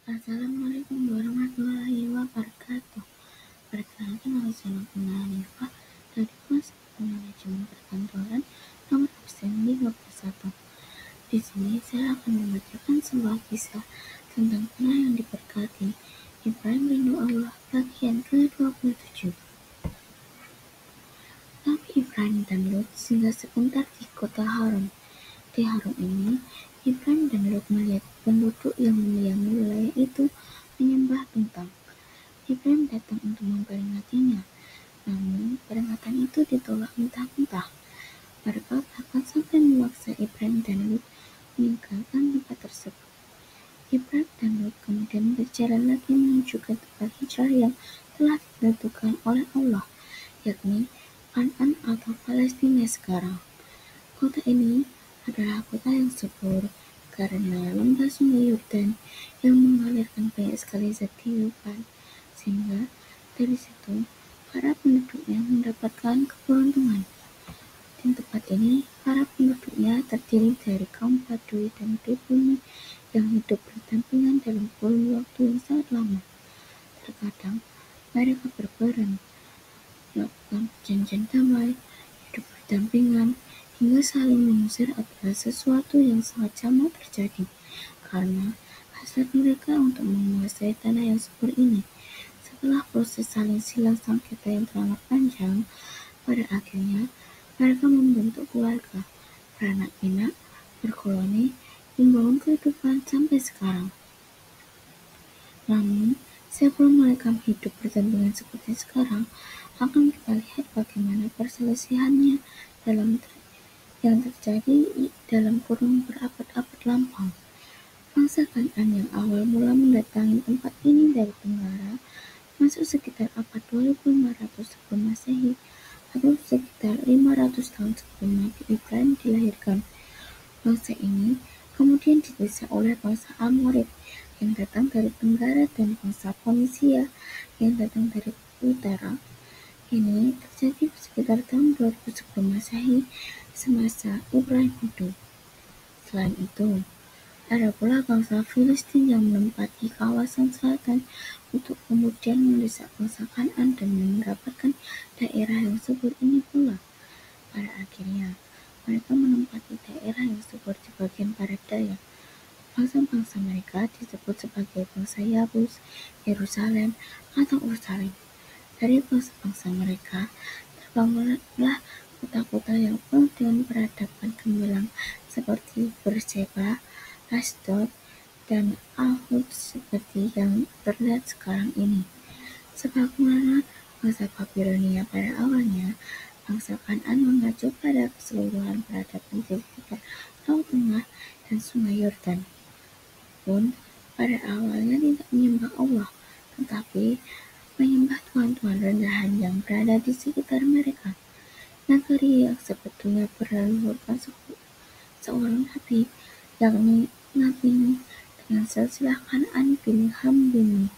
Assalamualaikum warahmatullahi wabarakatuh. Perkenalkan nama saya Nurul Hanifah dari kelas manajemen perkantoran nomor absen 51. Di sini saya akan membacakan sebuah kisah tentang tanah yang diberkati. Ibrahim rindu Allah bagian ke-27. Nabi Ibrahim dan Lut singgah sebentar di kota Haran. Di Haran ini, Ibrahim dan Lut melihat penduduk yang mendiami wilayah itu menyembah bintang. Ibrahim datang untuk memperingatinya, namun peringatan itu ditolak mentah-mentah. Mereka bahkan sampai memaksa Ibrahim dan Lut meninggalkan tempat tersebut. Ibrahim dan Lut kemudian berjalan lagi menuju ke tempat hijrah yang telah ditentukan oleh Allah, yakni Kan'an atau Palestina sekarang. Kota ini adalah kota yang subur karena lembah sungai Yordan yang mengalirkan banyak sekali zat kehidupan, sehingga dari situ para penduduknya mendapatkan keberuntungan. Di tempat ini, para penduduknya terdiri dari kaum Badui dan pribumi yang hidup berdampingan dalam kurun waktu yang sangat lama. Terkadang mereka berperang, melakukan perjanjian damai, hidup berdampingan, hingga saling mengusir adalah sesuatu yang sangat jamak terjadi, karena hasrat mereka untuk menguasai tanah yang subur ini. Setelah proses saling silang sengketa yang teramat panjang, pada akhirnya mereka membentuk keluarga, beranak pinak, berkoloni, membangun kehidupan sampai sekarang. Namun, sebelum mereka hidup berdampingan seperti sekarang, akan kita lihat bagaimana perselisihannya yang terjadi dalam kurun berabad-abad lampau. Bangsa Kan'an yang awal mula mendatangi tempat ini dari tenggara masuk sekitar abad 2500 sebelum Masehi atau sekitar 500 tahun sebelum Nabi Ibrahim dilahirkan. Bangsa ini kemudian didesak oleh bangsa Amorid yang datang dari tenggara dan bangsa Fonisia yang datang dari utara. Ini terjadi sekitar tahun 2000 sebelum Masehi, semasa Ibrahim hidup. Selain itu, ada pula bangsa Filistin yang menempati kawasan selatan untuk kemudian mendesak bangsa Kan'an dan mendapatkan daerah yang subur ini pula. Pada akhirnya, mereka menempati daerah yang subur di bagian barat daya. Bangsa-bangsa mereka disebut sebagai bangsa Yabus, Yerusalem, atau Ursalim. Dari bangsa-bangsa mereka, terbangunlah kota-kota yang penuh dengan peradaban gemilang seperti Beersheba, Ashdod, dan Al-Hud seperti yang terlihat sekarang ini. Sebagaimana bangsa Babilonia pada awalnya, bangsa Kan'an mengacu pada keseluruhan peradaban di sekitar Laut Tengah dan Sungai Yordan. Pun pada awalnya tidak menyembah Allah, tetapi menyembah tuhan-tuhan rendahan yang berada di sekitar mereka. Negeri yang sebetulnya berleluhurkan seorang nabi, yakni Nabi Nuh dengan silsilah Kan'an bin Ham bin Nuh.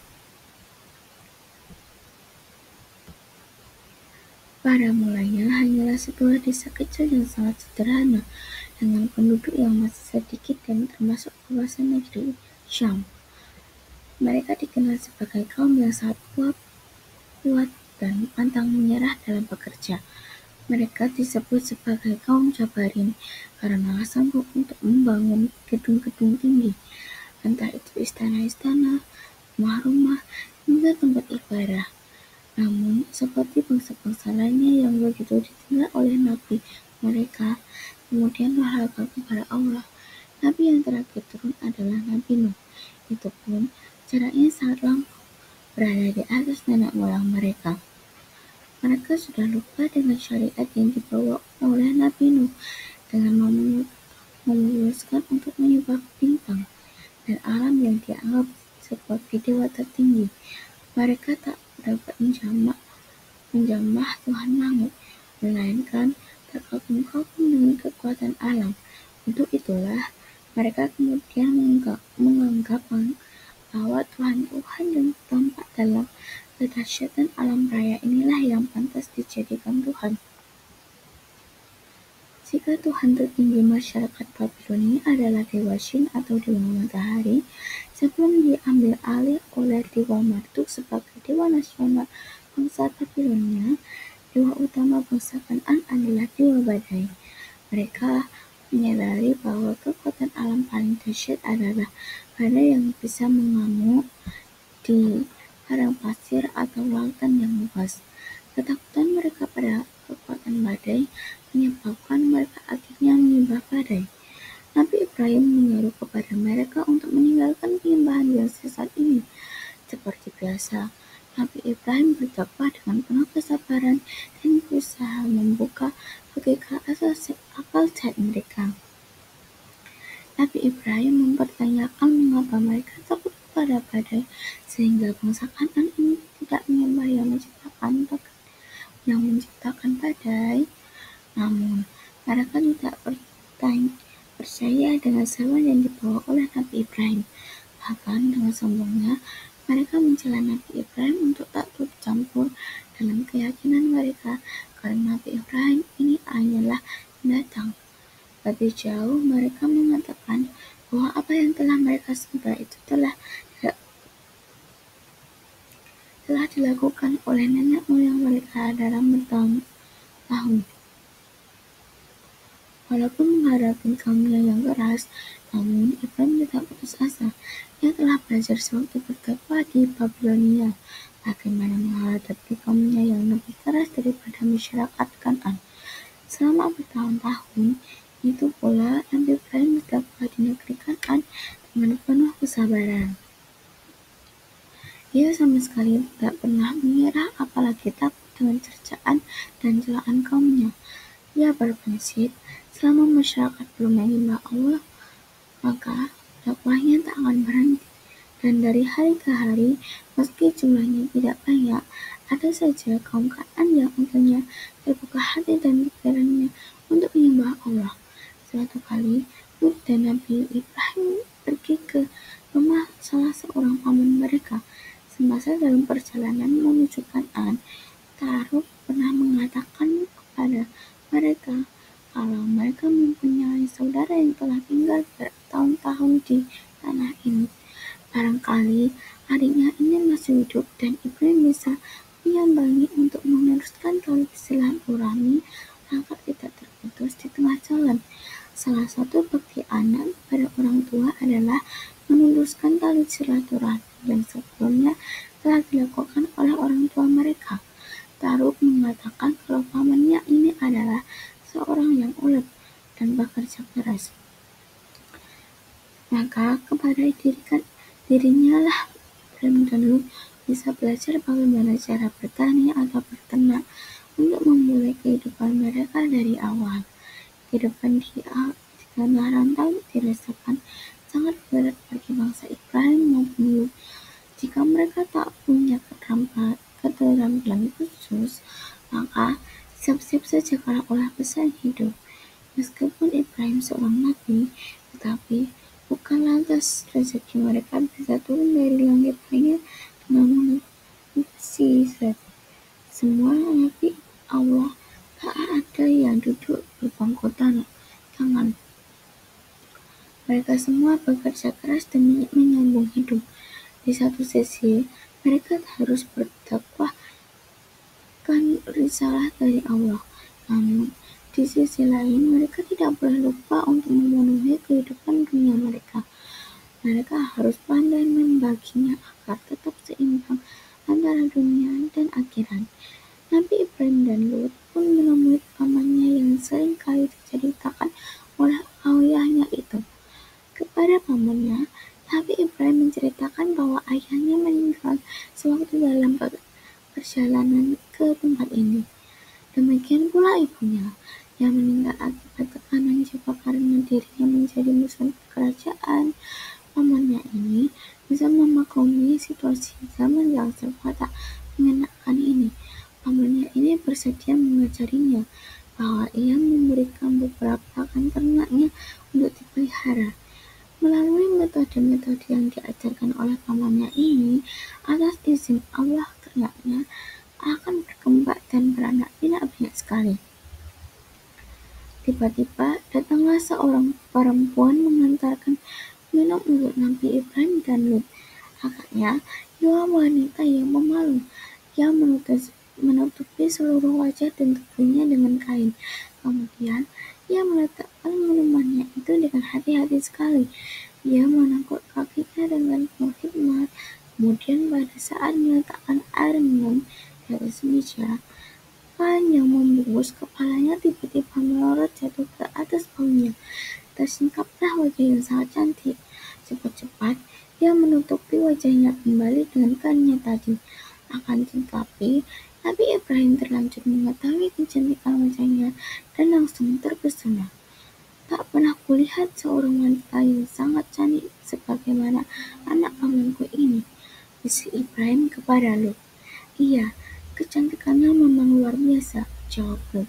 Pada mulanya hanyalah sebuah desa kecil yang sangat sederhana dengan penduduk yang masih sedikit dan termasuk kawasan negeri Syam. Mereka dikenal sebagai kaum yang sangat kuat dan pantang menyerah dalam bekerja. Mereka disebut sebagai kaum Jabarin karena sanggup untuk membangun gedung-gedung tinggi, entah itu istana-istana, rumah-rumah, hingga tempat ibadah. Namun, seperti bangsa-bangsa lainnya yang begitu ditinggal oleh Nabi mereka, kemudian berharga kepada Allah. Nabi yang terakhir turun adalah Nabi Nuh. Itu pun jaraknya sangat lampau, berada di atas nenek moyang mereka. Mereka sudah lupa dengan syariat yang dibawa oleh Nabi Nuh dengan memutuskan untuk menyembah bintang dan alam yang dianggap sebagai dewa tertinggi. Mereka tak dapat menjamah Tuhan langit, melainkan terkagum-kagum dengan kekuatan alam. Untuk itulah mereka kemudian menganggap bahwa Tuhan-Tuhan yang tampak dalam kedahsyatan alam raya inilah yang pantas dijadikan Tuhan. Jika Jika Tuhan tertinggi masyarakat Babilonia adalah dewa Shin atau dewa matahari, sebelum diambil alih oleh dewa Marduk sebagai dewa nasional bangsa Babilonia, dewa utama bangsa Kan'an adalah dewa badai. Mereka menyadari bahwa kekuatan alam paling dahsyat adalah badai yang bisa mengamuk di padang pasir atau lautan yang luas. Ketakutan mereka pada kekuatan badai menyebabkan mereka akhirnya menyembah badai. Nabi Ibrahim menyeru kepada mereka untuk meninggalkan penyembahan yang sesat ini. Seperti biasa, Nabi Ibrahim berdakwah dengan penuh kesabaran dan berusaha membuka hakikat asal akal sehat mereka. Nabi Ibrahim mempertanyakan mengapa mereka takut kepada badai, sehingga bangsa Kan'an ini tidak menyembah yang menciptakan badai. Namun, mereka tidak percaya dengan seruan yang dibawa oleh Nabi Ibrahim. Bahkan dengan sombongnya, mereka mencela Nabi Ibrahim untuk tak turut campur dalam keyakinan mereka, karena Nabi Ibrahim ini hanyalah pendatang. Lebih jauh, mereka mengatakan bahwa apa yang telah mereka sembah itu telah dilakukan oleh nenek moyang mereka dalam bertahun-tahun. Walaupun menghadapi kaumnya yang keras, namun Ibrahim tidak putus asa. Ia telah belajar sewaktu berdakwah di Babilonia bagaimana menghadapi kaumnya yang lebih keras daripada masyarakat Kan'an. Selama bertahun-tahun, itu pula Nabi Ibrahim berdakwah di negeri Kan'an dengan penuh kesabaran. Ia sama sekali tidak pernah menyerah, apalagi takut dengan cercaan dan celaan kaumnya. Ia berprinsip, selama masyarakat belum menyembah Allah, maka dakwahnya tak akan berhenti. Dan dari hari ke hari, meski jumlahnya tidak banyak, ada saja kaum Kan'an yang akhirnya terbuka hati dan pikirannya untuk menyembah Allah. Suatu kali, Lut dan Nabi Ibrahim pergi ke rumah salah seorang paman mereka. Semasa dalam perjalanan menuju Kan'an, Taruk pernah mengatakan kepada mereka kalau mereka mempunyai saudara yang telah tinggal bertahun-tahun di tanah ini. Barangkali adiknya ini masih hidup dan Ibrahim bisa menyambangi untuk meneruskan tali silaturahmi agar tidak terputus di tengah jalan. Salah satu bakti anak pada orang tua adalah meneruskan tali silaturahmi yang sebelumnya telah dilakukan oleh orang tua mereka. Taruk mengatakan kalau pamannya ini adalah seorang yang ulet dan bekerja keras. Maka kepada dirinya lah Ibrahim dan Lut bisa belajar bagaimana cara bertani atau berternak untuk memulai kehidupan mereka dari awal. Kehidupan di tanah rantau dirasakan sangat berat bagi bangsa Ibrahim maupun Lut. Jika mereka tak punya keterampilan khusus, maka siap-siap saja kalah oleh pesaing hidup. Meskipun Ibrahim seorang nabi, tetapi bukan lantas rezeki mereka bisa turun dari langit hanya dengan mengatasi semua nabi Allah. Tak ada yang duduk di bangku tangan. Mereka semua bekerja keras demi menyambung hidup. Di satu sisi, mereka harus berdakwahkan risalah dari Allah. Namun, di sisi lain, mereka tidak boleh lupa untuk memenuhi kehidupan dunia mereka. Mereka harus pandai membaginya agar tetap seimbang antara dunia dan akhirat. Nabi Ibrahim dan Lut pun menemui pamannya yang sering kali diceritakan oleh ayahnya itu. Kepada pamannya, Nabi Ibrahim menceritakan bahwa ayahnya meninggal sewaktu dalam perjalanan ke tempat ini. Demikian pula ibunya, yang meninggal akibat tekanan jiwa karena dirinya menjadi musuh kerajaan. Pamannya ini bisa memaklumi situasi zaman yang serba tak mengenakan ini. Pamannya ini bersedia mengajarinya bahwa ia memberikan beberapa pakan ternaknya untuk dipelihara. Melalui metode-metode yang diajarkan oleh pamannya ini, atas izin Allah ternaknya akan berkembang dan beranak pinak banyak sekali. Tiba-tiba datanglah seorang perempuan mengantarkan minum untuk Nabi Ibrahim dan Lut. Agaknya ia wanita yang pemalu. Ia menutupi seluruh wajah dan tubuhnya dengan kain. Kemudian ia meletakkan minumannya itu dengan hati-hati sekali. Ia menangkut kakinya dengan penuh hikmat. Kemudian pada saat meletakkan air minum di atas meja, kain yang membungkus kepalanya tiba-tiba melorot jatuh ke atas bahunya. Tersingkaplah wajah yang sangat cantik. Cepat-cepat ia menutupi wajahnya kembali dengan kainnya tadi. Akan tetapi, Nabi Ibrahim terlanjur mengetahui kecantikan wajahnya dan langsung terpesona. Tak pernah kulihat seorang wanita yang sangat cantik sebagaimana anak pamanku ini, bisik Ibrahim kepada Lut. Iya, kecantikannya memang luar biasa, jawab Lut.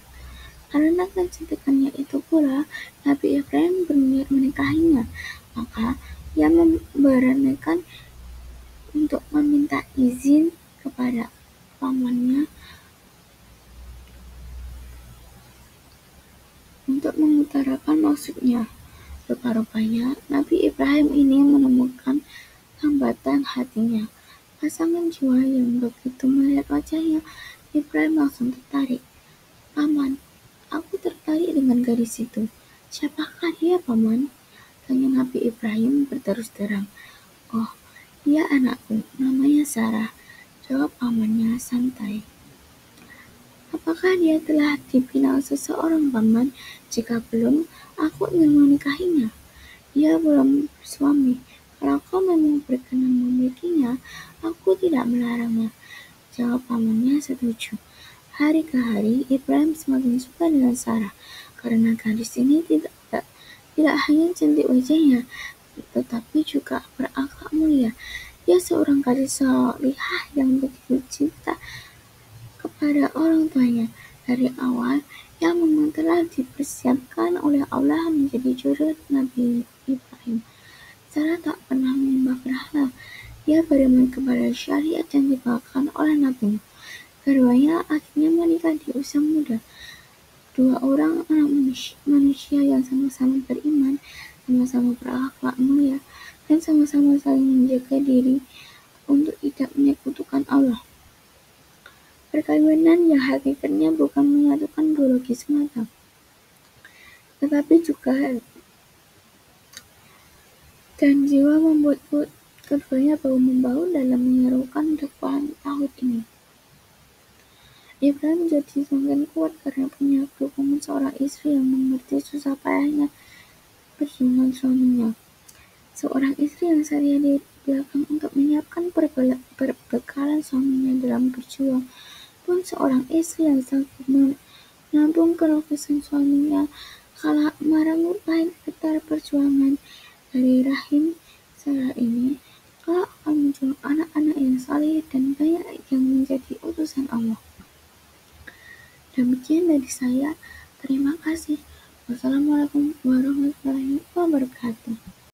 Karena kecantikannya itu pula, Nabi Ibrahim berniat menikahinya. Maka ia memberanikan untuk meminta izin kepada pamannya untuk mengutarakan maksudnya. Rupa-rupanya Nabi Ibrahim ini menemukan hambatan hatinya. Pasangan jiwa yang begitu melihat wajahnya, Ibrahim langsung tertarik. Paman, aku tertarik dengan gadis itu. Siapakah dia, Paman? Tanya Nabi Ibrahim berterus terang. Oh, dia anakku, namanya Sarah. Jawab pamannya santai. Apakah dia telah dipinang seseorang, Paman? Jika belum, aku ingin menikahinya. Dia belum bersuami. Kalau kau memang berkenan memilikinya, aku tidak melarangnya. Jawab pamannya setuju. Hari ke hari, Ibrahim semakin suka dengan Sarah, karena gadis ini tidak hanya cantik wajahnya, tetapi juga berakhlak mulia. Dia seorang gadis salihah yang begitu cinta kepada orang tuanya. Dari awal, ia memang telah dipersiapkan oleh Allah menjadi jodoh Nabi Ibrahim. Sarah tak pernah menyembah berhala. Ia beriman kepada syariat yang dibawakan oleh Nabi. Keduanya akhirnya menikah di usia muda. Dua orang anak manusia yang sama-sama beriman, sama-sama berakhlak mulia, dan sama-sama saling menjaga diri untuk tidak menyekutukan Allah. Perkawinan yang hakikatnya bukan menyatukan biologi semata, tetapi juga dan jiwa membuat keduanya bahu-membahu dalam menyerukan dakwah tauhid ini. Ibrahim jadi semakin kuat karena punya dukungan seorang istri yang mengerti susah payahnya berhubungan suaminya. Seorang istri yang setia di belakang untuk menyiapkan perbekalan suaminya dalam berjuang, pun seorang istri yang sanggup menampung kelukesan suaminya kala merenggut getar perjuangan dari rahim Sarah ini. Kalau akan muncul anak-anak yang saleh dan banyak yang menjadi utusan Allah. Demikian dari saya. Terima kasih. Wassalamualaikum warahmatullahi wabarakatuh.